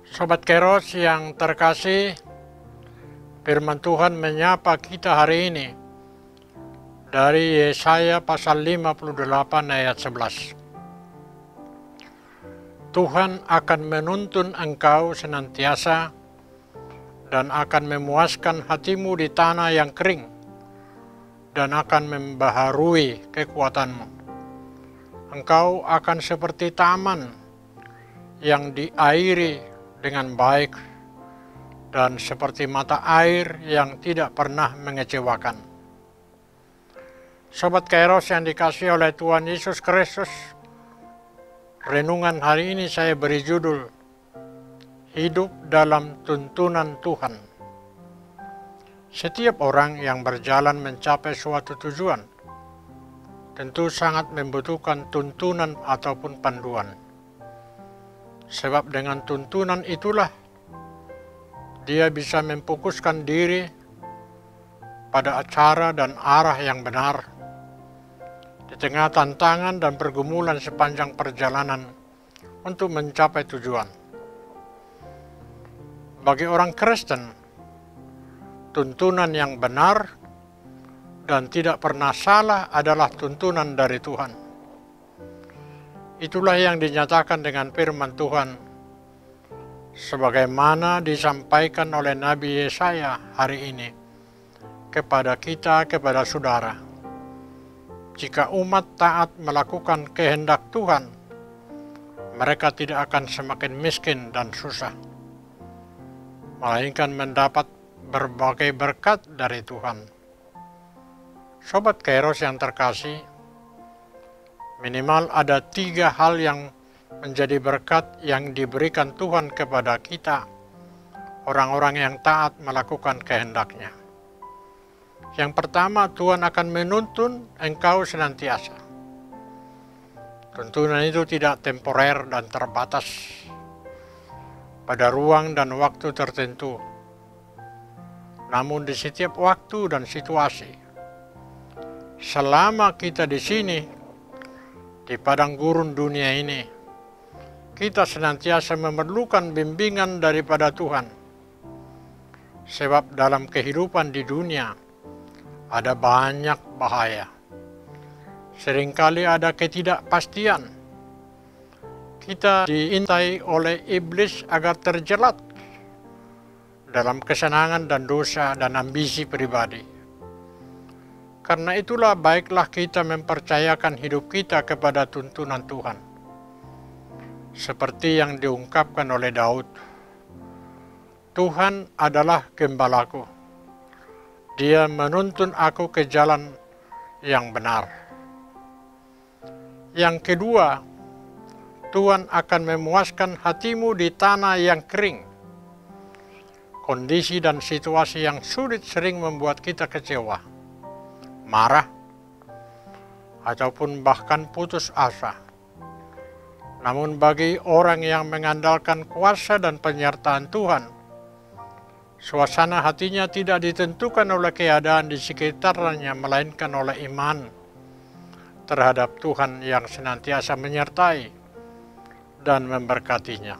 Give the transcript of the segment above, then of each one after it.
Sobat Keros yang terkasih, firman Tuhan menyapa kita hari ini dari Yesaya pasal 58 ayat 11. Tuhan akan menuntun engkau senantiasa dan akan memuaskan hatimu di tanah yang kering dan akan membaharui kekuatanmu. Engkau akan seperti taman yang diairi dengan baik dan seperti mata air yang tidak pernah mengecewakan. Sobat Kairos yang dikasihi oleh Tuhan Yesus Kristus, renungan hari ini saya beri judul Hidup dalam Tuntunan Tuhan. Setiap orang yang berjalan mencapai suatu tujuan tentu sangat membutuhkan tuntunan ataupun panduan. Sebab dengan tuntunan itulah dia bisa memfokuskan diri pada acara dan arah yang benar di tengah tantangan dan pergumulan sepanjang perjalanan untuk mencapai tujuan. Bagi orang Kristen, tuntunan yang benar dan tidak pernah salah adalah tuntunan dari Tuhan. Itulah yang dinyatakan dengan firman Tuhan, sebagaimana disampaikan oleh Nabi Yesaya hari ini kepada kita, kepada saudara. Jika umat taat melakukan kehendak Tuhan, mereka tidak akan semakin miskin dan susah, melainkan mendapat berbagai berkat dari Tuhan. Sobat Kairos yang terkasih, minimal ada 3 hal yang menjadi berkat yang diberikan Tuhan kepada kita, orang-orang yang taat melakukan kehendak-Nya. Yang pertama, Tuhan akan menuntun engkau senantiasa. Tuntunan itu tidak temporer dan terbatas pada ruang dan waktu tertentu, namun di setiap waktu dan situasi. Selama kita di sini, di padang gurun dunia ini, kita senantiasa memerlukan bimbingan daripada Tuhan. Sebab dalam kehidupan di dunia ada banyak bahaya. Seringkali ada ketidakpastian. Kita diintai oleh iblis agar terjerat dalam kesenangan dan dosa dan ambisi pribadi. Karena itulah baiklah kita mempercayakan hidup kita kepada tuntunan Tuhan. Seperti yang diungkapkan oleh Daud, Tuhan adalah gembalaku. Dia menuntun aku ke jalan yang benar. Yang kedua, Tuhan akan memuaskan hatimu di tanah yang kering. Kondisi dan situasi yang sulit sering membuat kita kecewa, marah, ataupun bahkan putus asa. Namun bagi orang yang mengandalkan kuasa dan penyertaan Tuhan, suasana hatinya tidak ditentukan oleh keadaan di sekitarnya, melainkan oleh iman terhadap Tuhan yang senantiasa menyertai dan memberkatinya.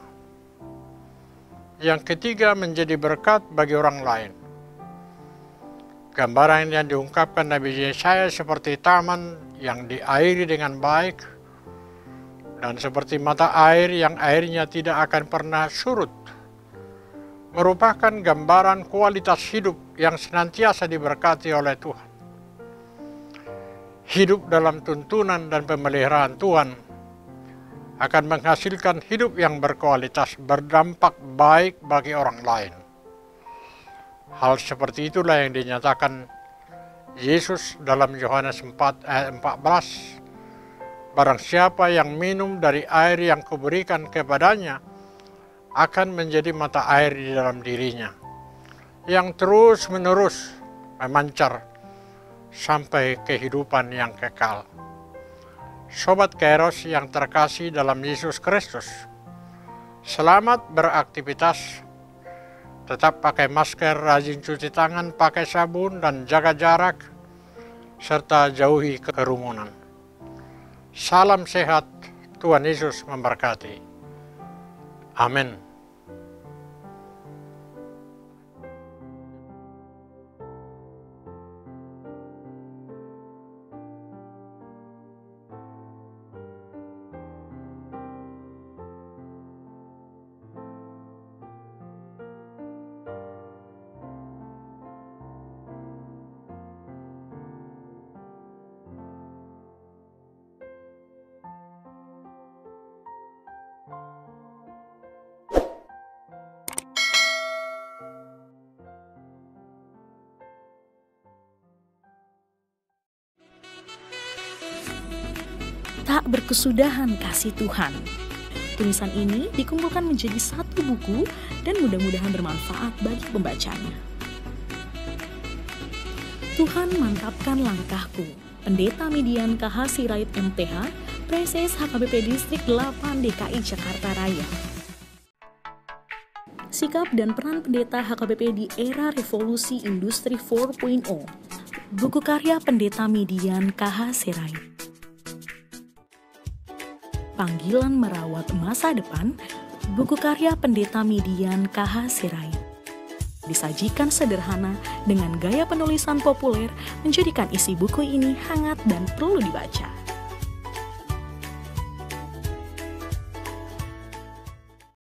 Yang ketiga, menjadi berkat bagi orang lain. Gambaran yang diungkapkan Nabi Yesaya seperti taman yang diairi dengan baik dan seperti mata air yang airnya tidak akan pernah surut, merupakan gambaran kualitas hidup yang senantiasa diberkati oleh Tuhan. Hidup dalam tuntunan dan pemeliharaan Tuhan akan menghasilkan hidup yang berkualitas, berdampak baik bagi orang lain. Hal seperti itulah yang dinyatakan Yesus dalam Yohanes 4 ayat 14. Barang siapa yang minum dari air yang kuberikan kepadanya akan menjadi mata air di dalam dirinya, yang terus menerus memancar sampai kehidupan yang kekal. Sobat Kairos yang terkasih dalam Yesus Kristus, selamat beraktivitas. Tetap pakai masker, rajin cuci tangan, pakai sabun, dan jaga jarak, serta jauhi kerumunan. Salam sehat, Tuhan Yesus memberkati. Amin. Tak berkesudahan kasih Tuhan. Tulisan ini dikumpulkan menjadi satu buku dan mudah-mudahan bermanfaat bagi pembacanya. Tuhan mantapkan langkahku. Pendeta Median KH Sirait MTH, Preses HKBP Distrik 8 DKI Jakarta Raya. Sikap dan peran pendeta HKBP di era revolusi industri 4.0. Buku karya Pendeta Median KH Sirait. Panggilan Merawat Masa Depan, buku karya Pendeta Median KH Sirait. Disajikan sederhana dengan gaya penulisan populer, menjadikan isi buku ini hangat dan perlu dibaca.